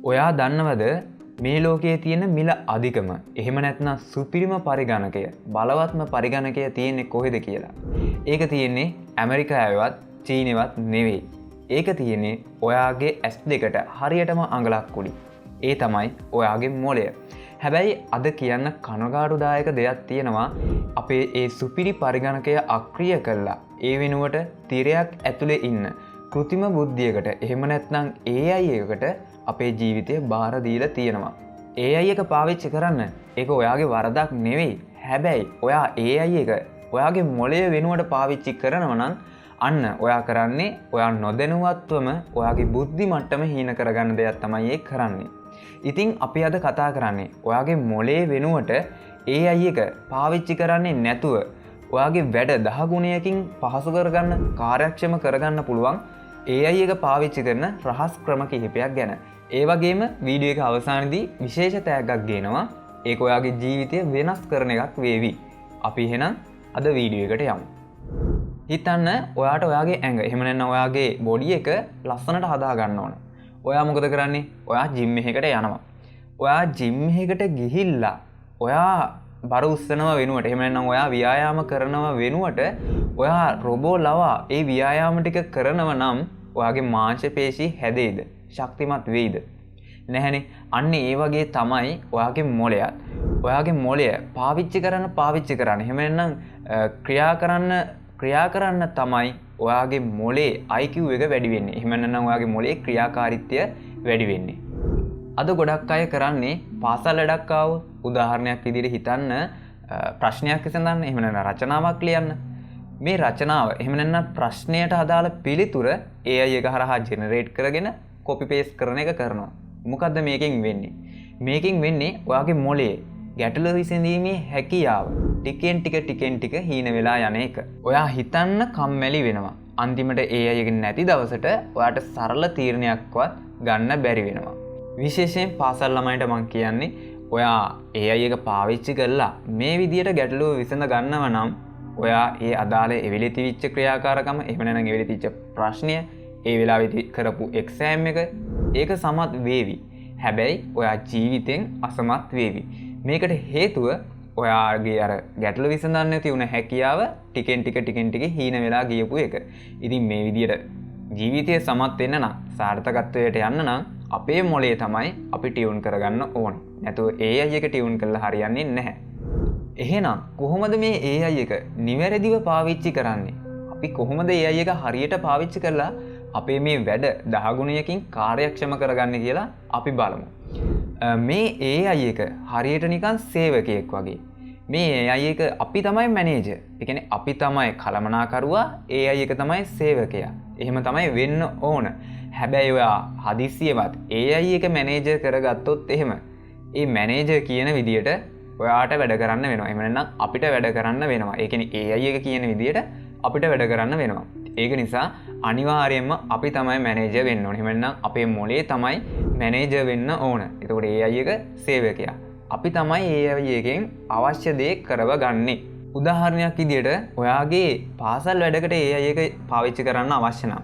ඔයා දන්නවද මේ ලෝකයේ තියෙන මිල අධිකම එහෙම නැත්නම් සුපිරිම පරිගණකය බලවත්ම පරිගණකය තියෙන්නේ කොහෙද කියලා. ඒක තියෙන්නේ ඇමරිකාවේවත් චීනෙවත් නෙවෙයි. ඒක තියෙන්නේ ඔයාගේ S2ට හරියටම අඟලක් උඩින්. ඒ තමයි ඔයාගේ මොළය. හැබැයි අද කියන්න කනගාටුදායක දෙයක් තියෙනවා. අපේ ඒ සුපිරි පරිගණකය අක්‍රිය කළා ඒ වෙනුවට තිරයක් ඇතුලේ ඉන්න කෘතිම බුද්ධියකට එහෙම නැත්නම් AI එකකට අපේ ජීවිතය බාර දීලා තියෙනවා. AI එක පාවිච්චි කරන්න ඒක ඔයාගේ වරදක් නෙවෙයි. හැබැයි ඔයා AI එක ඔයාගේ මොළය වෙනුවට පාවිච්චි කරනවා නම් අන්න ඔයා කරන්නේ ඔයා නොදැනුවත්වම ඔයාගේ බුද්ධි මට්ටම හීන කරගන්න දෙයක් තමයි ඒ කරන්නේ. ඉතින් අපි අද කතා කරන්නේ ඔයාගේ මොළේ වෙනුවට AI එක පාවිච්චි කරන්නේ නැතුව ඔයාගේ වැඩ 10 ගුණයකින් පහසු කරගන්න කාර්යක්ෂම කරගන්න පුළුවන් AI එක පාවිච්චි කරන රහස් ක්‍රම කිහිපයක් ගැන. ඒ වගේම වීඩියෝ එක අවසානයේදී විශේෂ තෑග්ගක් ගේනවා. ඒක ඔයාගේ ජීවිතය වෙනස් කරන එකක් වේවි. අපි එහෙනම් අද වීඩියෝ එකට යමු. හිතන්න ඔයාට ඔයාගේ ඇඟ එහෙම නැත්නම් ඔයාගේ බොඩි එක ලස්සනට හදා ගන්න ඕන. ඔයා මොකද කරන්නේ? ඔයා ජිම් එකකට යනවා. ඔයා ජිම් එකකට ගිහිල්ලා ඔයා බර උස්සනවා වෙනුවට එහෙම නැත්නම් ඔයා ව්‍යායාම කරනවා වෙනුවට ඔයා රොබෝ ලවා ඒ ව්‍යායාම ටික කරනවා නම් ඔයාගේ මාංශ පේශි හැදෙයිද? ශක්තිමත් වෙයිද? නැහැනේ. අන්න ඒ වගේ තමයි ඔයාගේ මොළයත්. ඔයාගේ මොළය පාවිච්චි කරන්න එහෙම නැත්නම් ක්‍රියා කරන්න තමයි ඔයාගේ මොළේ IQ එක වැඩි වෙන්නේ. එහෙම නැත්නම් ඔයාගේ මොළේ ක්‍රියාකාරීත්වය වැඩි වෙන්නේ. අද ගොඩක් අය කරන්නේ පාසල් වැඩක් ආව උදාහරණයක් විදිහට හිතන්න ප්‍රශ්නයක් විසඳන්න එහෙම නැත්නම් රචනාවක් ලියන්න. මේ රචනාව එහෙම නැත්නම් ප්‍රශ්නයට අදාළ පිළිතුර AI එක හරහා ජෙනරේට් කරගෙන කොපි පේස්ට් කරන එක කරනවා. මොකද්ද මේකෙන් වෙන්නේ? මේකෙන් වෙන්නේ ඔයාගේ මොළයේ ගැටලු විසඳීමේ හැකියාව ටිකෙන් ටික හීන වෙලා යන එක. ඔයා හිතන්න කම්මැලි වෙනවා. අන්තිමට AI එක නැති දවසට ඔයාට සරල තීරණයක්වත් ගන්න බැරි වෙනවා. විශේෂයෙන් පාසල් ළමයින්ට මම කියන්නේ ඔයා AI එක පාවිච්චි කරලා මේ විදියට ගැටලුව විසඳ ගන්නව නම් ඔයා ඒ අදාළ එවෙලේ තිබිච්ච ක්‍රියාකාරකම එහෙම නැත්නම් එවෙලේ තිබිච්ච ප්‍රශ්නය ඒ වෙලාවේදී කරපු එක්සෑම් එක ඒක සමත් වේවි. හැබැයි ඔයා ජීවිතෙන් අසමත් වේවි. මේකට හේතුව ඔයාගේ අර ගැටලු විසඳන්න තියුණ හැකියාව ටිකෙන් ටික හීන වෙලා ගියපු එක. ඉතින් මේ විදියට ජීවිතය සමත් වෙන්න නම් සාර්ථකත්වයට යන්න නම් අපේ මොළය තමයි අපි ටියුන් කරගන්න ඕන. නැතුව AI එක ටියුන් කරලා හරියන්නේ නැහැ. එහෙනම් කොහොමද මේ AI එක නිවැරදිව පාවිච්චි කරන්නේ? අපි කොහොමද AI එක හරියට පාවිච්චි කරලා අපේ මේ වැඩ 10 ගුණයකින් කාර්යක්ෂම කරගන්න කියලා අපි බලමු. මේ AI එක හරියට නිකන් සේවකයෙක් වගේ. මේ AI එක අපි තමයි මැනේජර්. ඒ කියන්නේ අපි තමයි කළමනාකරුවා, AI එක තමයි සේවකයා. එහෙම තමයි වෙන්න ඕන. හැබැයි ඔයා හදිස්සියවත් AI එක මැනේජර් කරගත්තොත් එහෙම ඒ මැනේජර් කියන විදියට ඔයාට වැඩ කරන්න වෙනවා. එහෙම නැත්නම් අපිට වැඩ කරන්න වෙනවා. ඒ කියන්නේ AI එක කියන විදියට අපිට වැඩ කරන්න වෙනවා. ඒක නිසා අනිවාර්යයෙන්ම අපි තමයි මැනේජර් වෙන්න ඕනේ. එහෙම නැත්නම් අපේ මොළේ තමයි මැනේජර් වෙන්න ඕන. එතකොට AI එක සේවකයා. අපි තමයි AI එකෙන් අවශ්‍ය දේ කරව ගන්නෙ. උදාහරණයක් විදියට ඔයාගේ පාසල් වැඩකට AI එක පාවිච්චි කරන්න අවශ්‍ය නම්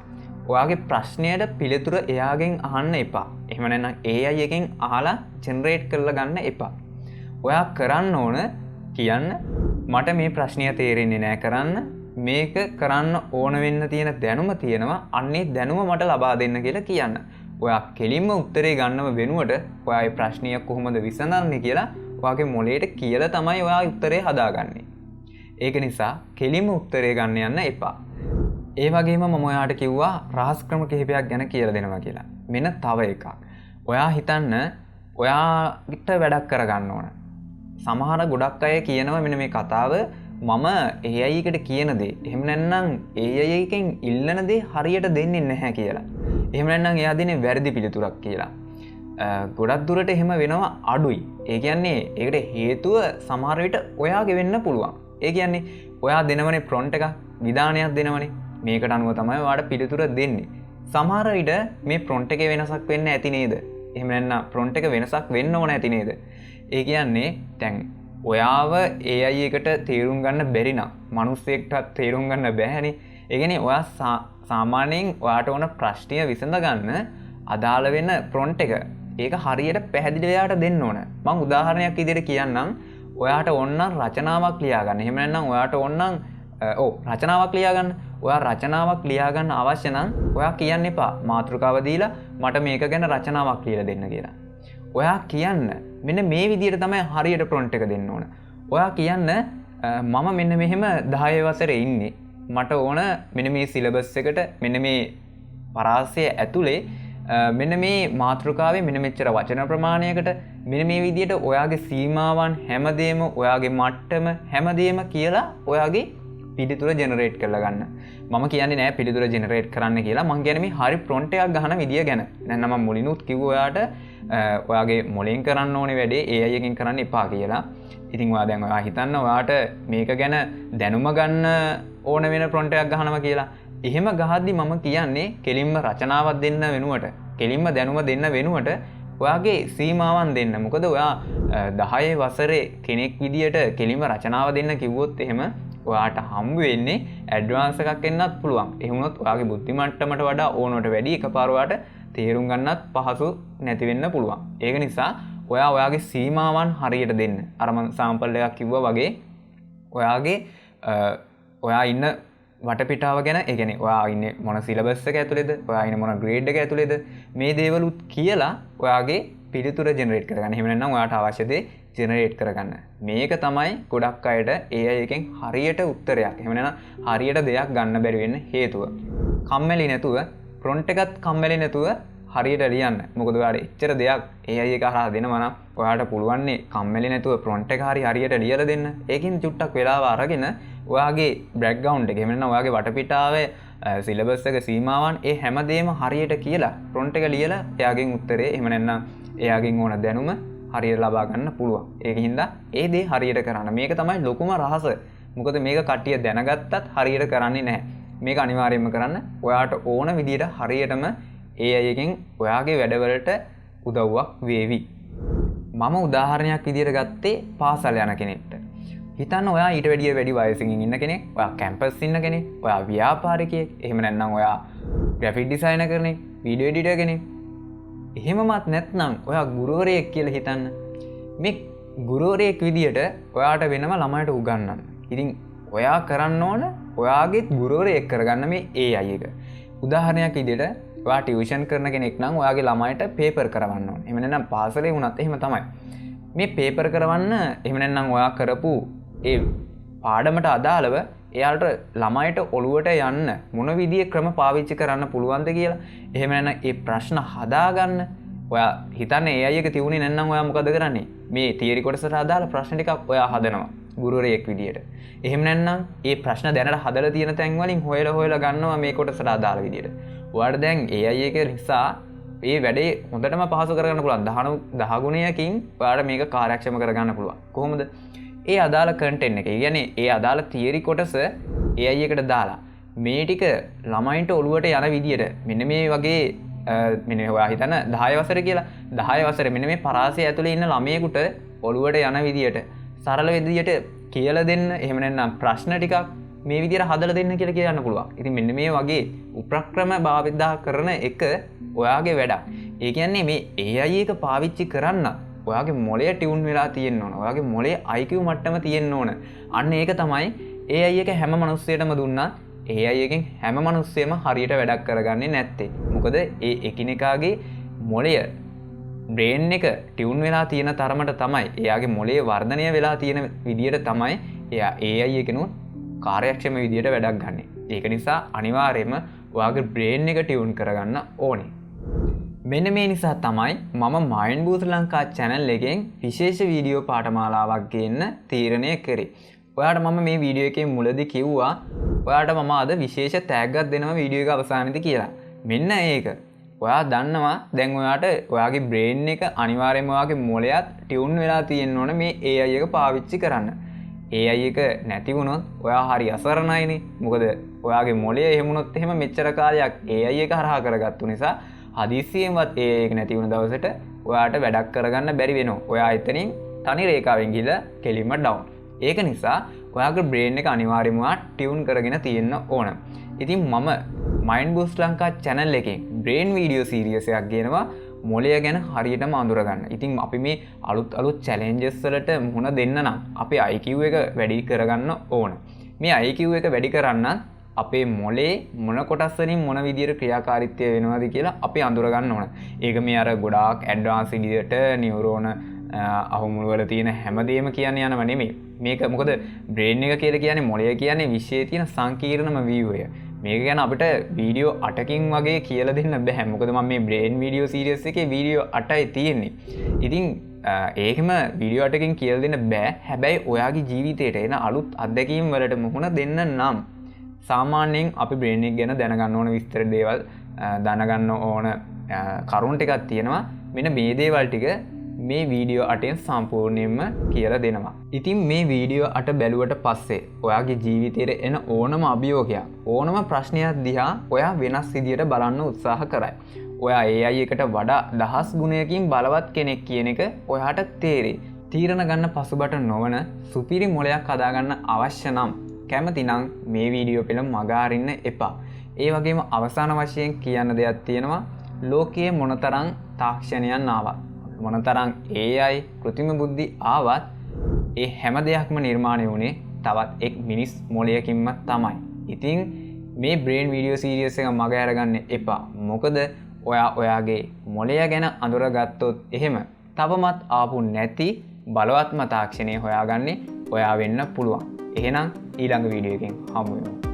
ඔයාගේ ප්‍රශ්නයට පිළිතුර එයාගෙන් අහන්න එපා. එහෙම නැත්නම් AI එකෙන් අහලා ජෙනරේට් කරලා ගන්න එපා. ඔයා කරන්න ඕන කියන්න මට මේ ප්‍රශ්නය තේරෙන්නේ නැහැ කරන්න. මේක කරන්න ඕන වෙන්න තියෙන දැනුම තියෙනවා. අන්නේ දැනුම මට ලබා දෙන්න කියලා කියන්න. ඔයා කෙලින්ම උත්තරේ ගන්නව වෙනුවට ඔයා මේ ප්‍රශ්නය කොහොමද විසඳන්නේ කියලා ඔයාගේ මොළයට කියලා තමයි ඔයා උත්තරේ හදාගන්නේ. ඒක නිසා කෙලින්ම උත්තරේ ගන්න යන්න එපා. ඒ වගේම මම ඔයාට කිව්වා රහස් ක්‍රම කිහිපයක් ගැන කියලා දෙනවා කියලා. මෙන්න තව එකක්. ඔයා හිතන්න ඔයාට වැඩක් කරගන්න ඕන. සමහර ගොඩක් අය කියනවා මෙන්න මේ කතාව මම AI එකට කියන දේ එහෙම නැත්නම් AI එකෙන් ඉල්ලන දේ හරියට දෙන්නේ නැහැ කියලා. එහෙම නැත්නම් එයා දෙන්නේ වැරදි පිළිතුරක් කියලා. ගොඩක් දුරට එහෙම වෙනවා අඩුයි. ඒ කියන්නේ ඒකට හේතුව සමහර විට ඔයාගේ වෙන්න පුළුවන්. ඒ කියන්නේ ඔයා දෙනවනේ ප්‍රොම්ප්ට් එකක් විධානයක් දෙනවනේ. මේකට අනුව තමයි ඔයාට පිළිතුර දෙන්නේ. සමහර විට මේ ප්‍රොම්ප්ට් එකේ වෙනසක් වෙන්න ඇති නේද? එහෙම නැත්නම් ප්‍රොම්ප්ට් එක වෙනසක් වෙන්න ඕන ඇති නේද? ඒ කියන්නේ දැන් ඔයාව AI එකට තේරුම් ගන්න බැරි නම් මිනිස්සෙක්ටත් තේරුම් ගන්න බැහැනේ. ඒ කියන්නේ ඔයා සාමාන්‍යයෙන් ඔයාට ඕන ප්‍රශ්නය විසඳ ගන්න අදාළ වෙන ප්‍රොම්ප්ට් එක ඒක හරියට පැහැදිලිව එයාට දෙන්න ඕන. මම උදාහරණයක් විදිහට කියන්නම්. ඔයාට ඕන රචනාවක් ලියා ගන්න. එහෙම නැත්නම් ඔයාට ඕන රචනාවක් ලියා ගන්න. ඔයා රචනාවක් ලියා ගන්න අවශ්‍ය නම් ඔයා කියන්න එපා මාතෘකාව දීලා මට මේක ගැන රචනාවක් ලියලා දෙන්න කියලා. ඔයා කියන්න මෙන්න මේ විදිහට තමයි හරියට ප්‍රොම්ප්ට් එක දෙන්න ඕන. ඔයා කියන්න මම මෙන්න මෙහෙම 10 වසරේ ඉන්නේ. මට ඕන මෙන්න මේ සිලබස් එකට මෙන්න මේ පරාසය ඇතුලේ මෙන්න මේ මාතෘකාවේ මෙන්න මෙච්චර වචන ප්‍රමාණයකට මෙන්න මේ විදිහට ඔයාගේ සීමාවන් හැමදේම ඔයාගේ මට්ටම හැමදේම කියලා ඔයාගේ පිළිතුර ජෙනරේට් කරලා ගන්න. මම කියන්නේ නෑ පිළිතුර ජෙනරේට් කරන්න කියලා. මම කියන්නේ මේ හරි ප්‍රොම්ප්ට් එකක් ගන්න විදිය ගැන. නැත්නම් මම මුලිනුත් කිව්වා ඔයාට ඔයාගේ මොලෙන් කරන්න ඕනේ වැඩේ AI එකෙන් කරන්න එපා කියලා. ඉතින් ඔයා දැන් ඔයා හිතන්න ඔයාට මේක ගැන දැනුම ගන්න ඕන වෙන ප්‍රොම්ප්ට් එකක් ගහනවා කියලා. එහෙම ගහද්දි මම කියන්නේ කෙලින්ම රචනාවක් දෙන්න වෙනුවට කෙලින්ම දැනුම දෙන්න වෙනුවට ඔයාගේ සීමාවන් දෙන්න. මොකද ඔයා 10 වසරේ කෙනෙක් විදියට කෙලින්ම රචනාව දෙන්න කිව්වොත් එහෙම ඔයාට හම්බ වෙන්නේ ඇඩ්වාන්ස් එකක් එන්නත් පුළුවන්. එහෙම වුණොත් ඔයාගේ බුද්ධි මට්ටමට වඩා ඕනකට වැඩි එකපාර ඔයාට තේරුම් ගන්නත් පහසු නැති වෙන්න පුළුවන්. ඒක නිසා ඔයා ඔයාගේ සීමාවන් හරියට දෙන්න. අර මම සාම්පල් එකක් කිව්වා වගේ ඔයාගේ ඔයා ඉන්න වටපිටාව ගැන ඒ කියන්නේ ඔයා ඉන්නේ මොන සිලබස් එක ඇතුළේද ඔයා ඉන්නේ මොන ග්‍රේඩ් එක ඇතුළේද මේ දේවලුත් කියලා ඔයාගේ පිළිතුර ජෙනරේට් කරගන්න. එහෙම නැත්නම් ඔයාට අවශ්‍ය දේ ජෙනරේට් කරගන්න. මේක තමයි ගොඩක් අයට AI එකෙන් හරියට උත්තරයක්. එහෙම නැත්නම් හරියට දෙයක් ගන්න බැරි වෙන්න හේතුව. කම්මැලි නැතුව ප්‍රොම්ප්ට් එකත් කම්මැලි නැතුව හරියට ලියන්න. මොකද ඔයාට එච්චර දෙයක් AI එක හරහා දෙනවා නම් ඔයාට පුළුවන් නේ කම්මැලි නැතුව ප්‍රොම්ප්ට් එක හරියට ලියලා දෙන්න. ඒකින් චුට්ටක් වෙලාව අරගෙන ඔයාගේ බෑග්ග්‍රවුන්ඩ් එක එහෙම නැත්නම් ඔයාගේ වටපිටාවේ සිලබස් එක සීමාවන් ඒ හැමදේම හරියට කියලා ප්‍රොම්ප්ට් එක ලියලා එයාගෙන් උත්තරේ එහෙම නැත්නම් එයාගෙන් ඕන දැනුම හරියට ලබා ගන්න පුළුවන්. ඒකින්ද ඒ දේ හරියට කරන්න. මේක තමයි ලොකුම රහස. මොකද මේක කට්ටිය දැනගත්තත් හරියට කරන්නේ නැහැ. මේක අනිවාර්යයෙන්ම කරන්න. ඔයාට ඕන විදියට හරියටම AI එකෙන් ඔයාගේ වැඩවලට උදව්වක් වේවි. මම උදාහරණයක් විදියට ගත්තේ පාසල් යන කෙනෙක්ට. හිතන්න ඔයා ඊට වැඩිය වැඩි වයසකින් ඉන්න කෙනෙක්, ඔයා කැම්පස් ඉන්න කෙනෙක්, ඔයා ව්‍යාපාරිකයෙක්, එහෙම නැත්නම් ඔයා ග්‍රැෆික් ඩිසයිනර් කෙනෙක්, වීඩියෝ එඩිටර් කෙනෙක්. එහෙමමත් නැත්නම් ඔයා ගුරුවරයෙක් කියලා හිතන්න. මේ ගුරුවරයෙක් විදියට ඔයාට වෙනම ළමයට උගන්වන්න. ඉතින් ඔයා කරන්න ඕන ඔයාගේත් ගුරුවරයෙක් කරගන්න මේ AI එක. උදාහරණයක් විදියට ඔයා ටියුෂන් කරන කෙනෙක් නම් ඔයාගේ ළමයිට පේපර් කරවන්න ඕන. එහෙම නැත්නම් පාසලේ වුණත් එහෙම තමයි. මේ පේපර් කරවන්න එහෙම නැත්නම් ඔයා කරපු ඒ පාඩමට අදාළව එයාලට ළමයිට ඔළුවට යන්න මොන විදිහේ ක්‍රම පාවිච්චි කරන්න පුළුවන්ද කියලා. එහෙම නැත්නම් ඒ ප්‍රශ්න හදාගන්න ඔයා හිතන්නේ AI එක තියුනේ නැත්නම් ඔයා මොකද කරන්නේ? මේ තියරි කොටසට අදාළ ප්‍රශ්න ටිකක් ඔයා හදනවා ගුරුවරයෙක් විදියට. එහෙම නැත්නම් ඒ ප්‍රශ්න දැනට හදලා තියෙන තැන් වලින් හොයලා ගන්නවා මේ කොටසට අදාළ විදියට. ඔයාට දැන් AI එක නිසා ඒ වැඩේ හොඳටම පහසු කරගන්න පුළුවන්. 10 ගුණයකින් ඔයාට මේක කාර්යක්ෂම කරගන්න පුළුවන්. කොහොමද? ඒ අදාළ කන්ටෙන්ට් එක. ඒ කියන්නේ ඒ අදාළ තියරි කොටස AI එකට දාලා මේ ටික ළමයින්ට ඔළුවට යන විදියට මෙන්න මේ වගේ මෙන්න ඔයා හිතන 10 වසර කියලා 10 වසරේ මෙන්න මේ පරාසය ඇතුලේ ඉන්න ළමයෙකුට ඔළුවට යන විදියට සරල විදියට කියලා දෙන්න. එහෙම නැත්නම් ප්‍රශ්න ටිකක් මේ විදියට හදලා දෙන්න කියලා කියන්න පුළුවන්. ඉතින් මෙන්න මේ වගේ උපක්‍රම භාවිතා කරන එක ඔයාගේ වැඩක්. ඒ කියන්නේ මේ AI එක පාවිච්චි කරන්න ඔයාගේ මොලේ ටියුන් වෙලා තියෙන්න ඕන. ඔයාගේ මොලේ IQ මට්ටම තියෙන්න ඕන. අන්න ඒක තමයි AI එක හැම මිනිස්සෙටම දුන්නා. AI එකෙන් හැම මිනිස්සෙම හරියට වැඩක් කරගන්නේ නැත්තේ. මොකද ඒ එකිනෙකාගේ මොලය බ්‍රේන් එක ටියුන් වෙලා තියෙන තරමට තමයි එයාගේ මොලේ වර්ධනය වෙලා තියෙන විදියට තමයි එයා AI එකනොත් කාර්යක්ෂම විදියට වැඩක් ගන්න. ඒක නිසා අනිවාර්යයෙන්ම ඔයාගේ බ්‍රේන් එක ටියුන් කරගන්න ඕනේ. මෙන්න මේ නිසා තමයි මම Mind Boost ලංකා channel එකෙන් විශේෂ වීඩියෝ පාඨමාලාවක් ගේන්න තීරණය කරේ. ඔයාට මම මේ වීඩියෝ එකේ මුලදී කිව්වා ඔයාට මම අද විශේෂ ටැග් එකක් දෙනවා වීඩියෝ එක අවසානයේදී කියලා. මෙන්න ඒක. ඔයා දන්නවා දැන් ඔයාට ඔයාගේ බ්‍රේන් එක අනිවාර්යයෙන්ම ඔයාගේ මොළයත් ටියුන් වෙලා තියෙන්න ඕන මේ AI එක පාවිච්චි කරන්න. AI එක නැති වුණොත් ඔයා හරි අසරණයිනේ. මොකද ඔයාගේ මොළය එහෙම වුණොත් එහෙම මෙච්චර කාලයක් AI එක හරහා කරගත්තු නිසා හදිස්සියෙන්වත් AI එක නැති වුණ දවසට ඔයාට වැඩක් කරගන්න බැරි වෙනවා. ඔයා එතනින් තනි රේඛාවෙන් ගිහලා කෙලින්ම ඩවුන්. ඒක නිසා ඔයාගේ බ්‍රේන් එක අනිවාර්යයෙන්ම ටියුන් කරගෙන තියෙන්න ඕන. ඉතින් මම Mind Boost ලංකා channel එකෙන් බ්‍රේන් වීඩියෝ සීරීස් එකක් ගෙනවා මොලය ගැන හරියටම අඳුරගන්න. ඉතින් අපි මේ අලුත් චැලෙන්ජස් වලට මුහුණ දෙන්න නම් අපේ IQ එක වැඩි කරගන්න ඕන. මේ IQ එක වැඩි කරන්න අපේ මොලේ මොන කොටස් වලින් මොන විදියට ක්‍රියාකාරීත්වය වෙනවද කියලා අපි අඳුරගන්න ඕන. ඒක මේ අර ගොඩාක් ඇඩ්වාන්ස් විදියට නියුරෝන අහුමුළු වල තියෙන හැමදේම කියන්නේ යනව නෙමෙයි. මේක මොකද බ්‍රේන් එක කියලා කියන්නේ මොලය කියන්නේ විශ්වයේ තියෙන සංකීර්ණම view එක. මේක ගැන අපිට වීඩියෝ 8කින් වගේ කියලා දෙන්න බෑ. මොකද මම මේ බ්‍රේන් වීඩියෝ සීරීස් එකේ වීඩියෝ 8යි තියෙන්නේ. ඉතින් ඒකම වීඩියෝ 8කින් කියලා දෙන්න බෑ. හැබැයි ඔයාගේ ජීවිතේට එන අලුත් අත්දැකීම් වලට මුහුණ දෙන්න නම් සාමාන්‍යයෙන් අපි බ්‍රේන් එක ගැන දැනගන්න ඕන විස්තර දේවල් දැනගන්න ඕන කරුණු ටිකක් තියෙනවා. මෙන්න මේ දේවල් ටික මේ වීඩියෝ 8ෙන් සම්පූර්ණයෙන්ම කියලා දෙනවා. ඉතින් මේ වීඩියෝ 8 බැලුවට පස්සේ ඔයාගේ ජීවිතේට එන ඕනම අභියෝගයක් ඕනම ප්‍රශ්නයක් දිහා ඔයා වෙනස් විදියට බලන්න උත්සාහ කරයි. ඔයා AI එකට වඩා දහස් ගුණයකින් බලවත් කෙනෙක් කියන එක ඔයාට තේරෙයි. තීරණ ගන්න පසුබට නොවන සුපිරි මොලයක් හදාගන්න අවශ්‍ය නම් කැමති නම් මේ වීඩියෝ පෙළ මග අරින්න එපා. ඒ වගේම අවසාන වශයෙන් කියන්න දෙයක් තියෙනවා. ලෝකයේ මොනතරම් තාක්ෂණයන් ආවත් මොනතරම් AI කෘත්‍රිම බුද්ධි ආවත් ඒ හැම දෙයක්ම නිර්මාණය වුණේ තවත් එක් මිනිස් මොලයකින්ම තමයි. ඉතින් මේ බ්‍රේන් වීඩියෝ සීරීස් එක මග අරගන්න එපා. මොකද ඔයාගේ මොලය ගැන අඳුරගත්තොත් එහෙම තවමත් ආපු නැති බලවත්ම තාක්ෂණය හොයාගන්නේ ඔයා වෙන්න පුළුවන්. එහෙනම් ඊළඟ වීඩියෝ එකෙන් හමු වෙමු.